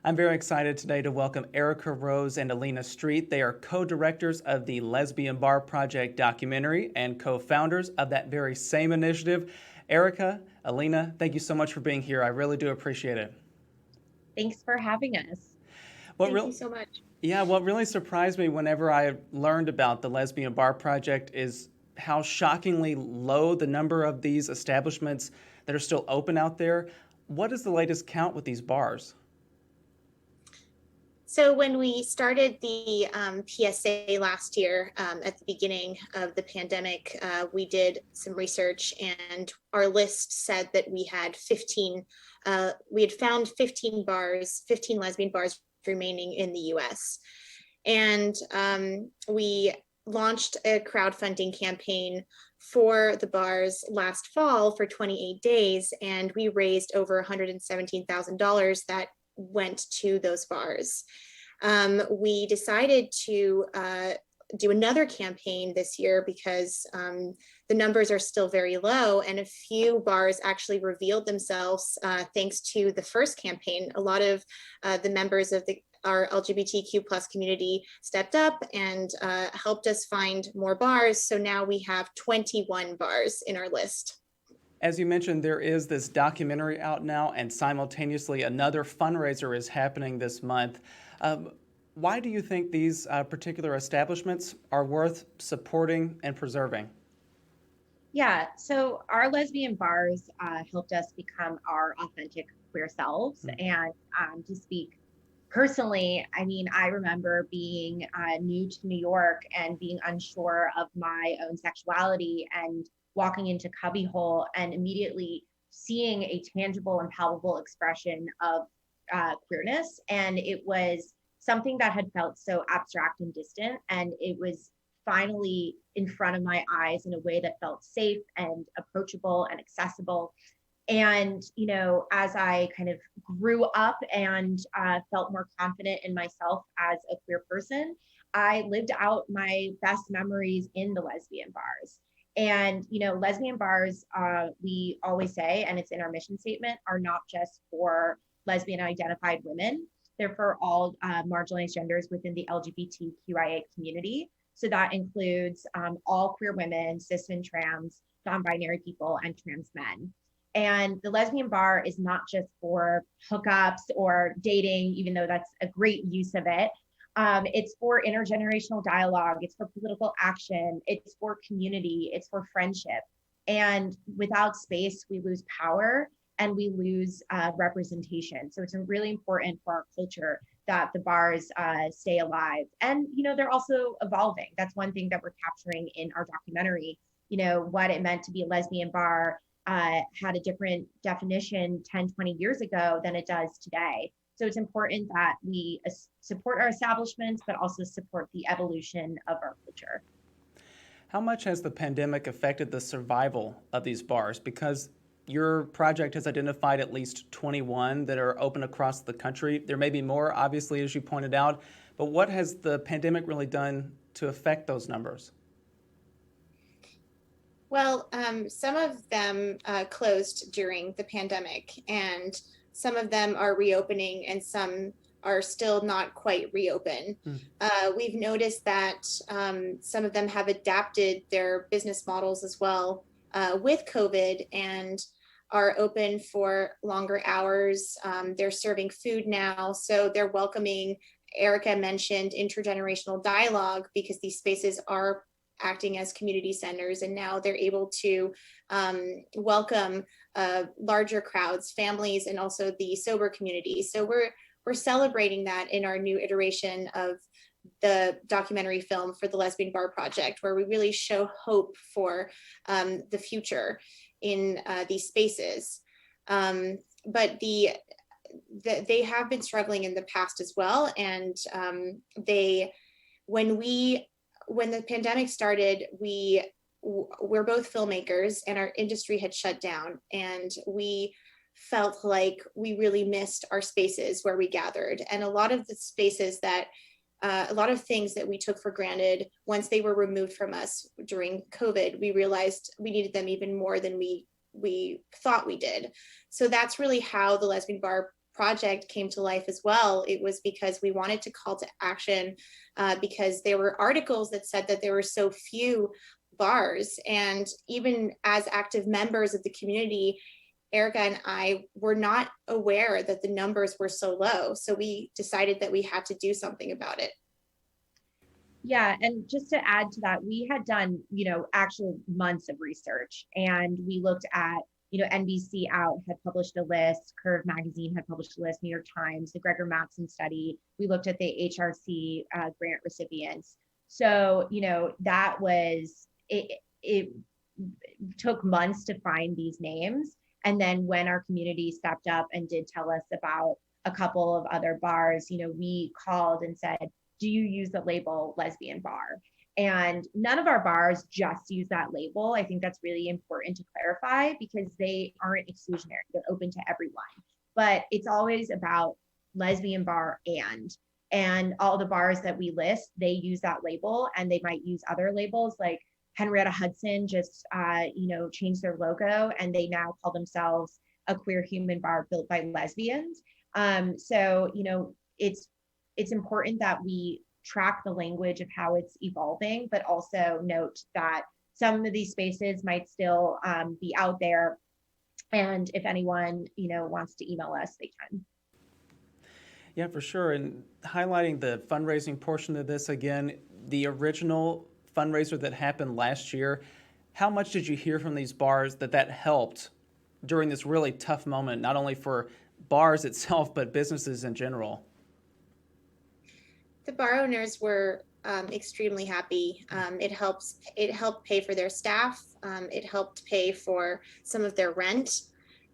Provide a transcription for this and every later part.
I'm very excited today to welcome Erica Rose and Elina Street. They are co-directors of the Lesbian Bar Project documentary and co-founders of that very same initiative. Erica, Elina, thank you so much for being here. I really do appreciate it. Thanks for having us. What Thank you real, so much. yeah, what really surprised me whenever I learned about the Lesbian Bar Project is how shockingly low the number of these establishments that are still open out there. What is the latest count with these bars? So when we started the PSA last year, at the beginning of the pandemic, we did some research, and our list said that we had 15. We had found 15 bars, 15 lesbian bars remaining in the U.S. And we launched a crowdfunding campaign for the bars last fall for 28 days, and we raised over $117,000 that went to those bars. We decided to do another campaign this year because the numbers are still very low, and a few bars actually revealed themselves thanks to the first campaign. A lot of the members of our LGBTQ plus community stepped up and helped us find more bars. So now we have 21 bars in our list. As you mentioned, there is this documentary out now, and simultaneously another fundraiser is happening this month. Why do you think these particular establishments are worth supporting and preserving? Yeah, so our lesbian bars helped us become our authentic queer selves. And to speak personally, I mean, I remember being new to New York and being unsure of my own sexuality and walking into Cubbyhole and immediately seeing a tangible and palpable expression of queerness. And it was something that had felt so abstract and distant. And it was finally in front of my eyes in a way that felt safe and approachable and accessible. And, you know, as I kind of grew up and felt more confident in myself as a queer person, I lived out my best memories in the lesbian bars. And, you know, lesbian bars, we always say, and it's in our mission statement, are not just for lesbian identified women. They're for all marginalized genders within the LGBTQIA community. So that includes all queer women, cis and trans, non-binary people, and trans men. And the lesbian bar is not just for hookups or dating, even though that's a great use of it. It's for intergenerational dialogue. It's for political action. It's for community. It's for friendship. And without space, we lose power and we lose representation. So it's really important for our culture that the bars stay alive. And, you know, they're also evolving. That's one thing that we're capturing in our documentary. You know, what it meant to be a lesbian bar had a different definition 10, 20 years ago than it does today. So it's important that we support our establishments, but also support the evolution of our culture. How much has the pandemic affected the survival of these bars? Because your project has identified at least 21 that are open across the country. There may be more, obviously, as you pointed out, but what has the pandemic really done to affect those numbers? Well, some of them closed during the pandemic, and some of them are reopening, and some are still not quite reopened. We've noticed that some of them have adapted their business models as well with COVID and are open for longer hours. They're serving food now, so they're welcoming. Erica mentioned intergenerational dialogue because these spaces are acting as community centers, and now they're able to welcome larger crowds, families, and also the sober community. So we're celebrating that in our new iteration of the documentary film for the Lesbian Bar Project, where we really show hope for the future in these spaces. But they have been struggling in the past as well, and when the pandemic started, we're both filmmakers, and our industry had shut down, and we felt like we really missed our spaces where we gathered. And a lot of the spaces that a lot of things that we took for granted, once they were removed from us during COVID, we realized we needed them even more than we thought we did. So that's really how the Lesbian Bar project came to life as well, it was because we wanted to call to action because there were articles that said that there were so few bars. And even as active members of the community, Erica and I were not aware that the numbers were so low. So we decided that we had to do something about it. Yeah, and just to add to that, we had done, actual months of research, and we looked at, NBC Out had published a list, Curve Magazine had published a list, New York Times, the Gregor Mattson study. We looked at the HRC grant recipients. So, that was, it took months to find these names. And then when our community stepped up and did tell us about a couple of other bars, we called and said, do you use the label lesbian bar? And none of our bars just use that label. I think that's really important to clarify because they aren't exclusionary. They're open to everyone. But it's always about lesbian bar and all the bars that we list, they use that label, and they might use other labels like Henrietta Hudson just changed their logo, and they now call themselves a queer human bar built by lesbians. So it's important that we track the language of how it's evolving, but also note that some of these spaces might still be out there. And if anyone, wants to email us, they can. Yeah, for sure. And highlighting the fundraising portion of this again, the original fundraiser that happened last year, how much did you hear from these bars that helped during this really tough moment, not only for bars itself, but businesses in general? The bar owners were extremely happy. It helped pay for their staff. It helped pay for some of their rent.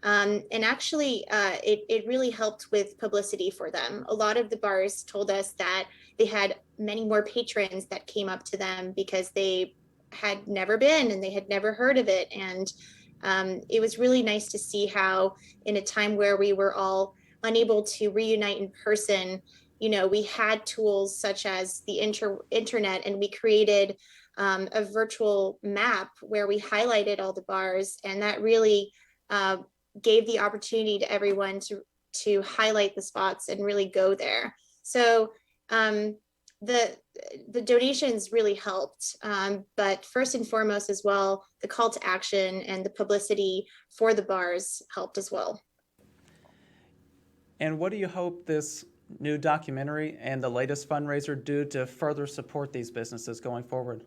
And actually, it really helped with publicity for them. A lot of the bars told us that they had many more patrons that came up to them because they had never been and they had never heard of it. And it was really nice to see how, in a time where we were all unable to reunite in person, we had tools such as the internet, and we created a virtual map where we highlighted all the bars, and that really gave the opportunity to everyone to highlight the spots and really go there. So the donations really helped, but first and foremost as well, the call to action and the publicity for the bars helped as well. And what do you hope this new documentary and the latest fundraiser do to further support these businesses going forward?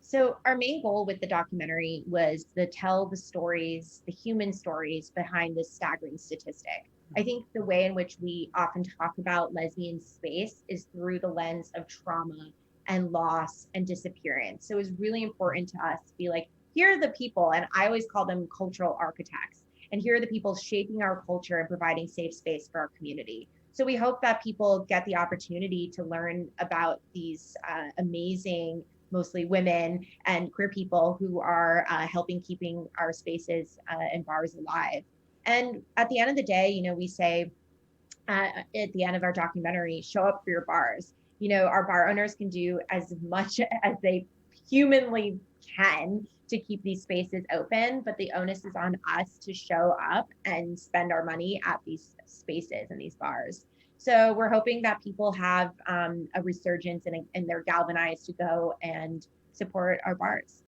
So our main goal with the documentary was to tell the stories, the human stories behind this staggering statistic. I think the way in which we often talk about lesbian space is through the lens of trauma and loss and disappearance. So it was really important to us to be like, here are the people, and I always call them cultural architects, and here are the people shaping our culture and providing safe space for our community. So we hope that people get the opportunity to learn about these amazing, mostly women and queer people who are helping keeping our spaces and bars alive. And at the end of the day, we say at the end of our documentary, show up for your bars. Our bar owners can do as much as they humanly can to keep these spaces open, but the onus is on us to show up and spend our money at these spaces and these bars. So we're hoping that people have a resurgence and they're galvanized to go and support our bars.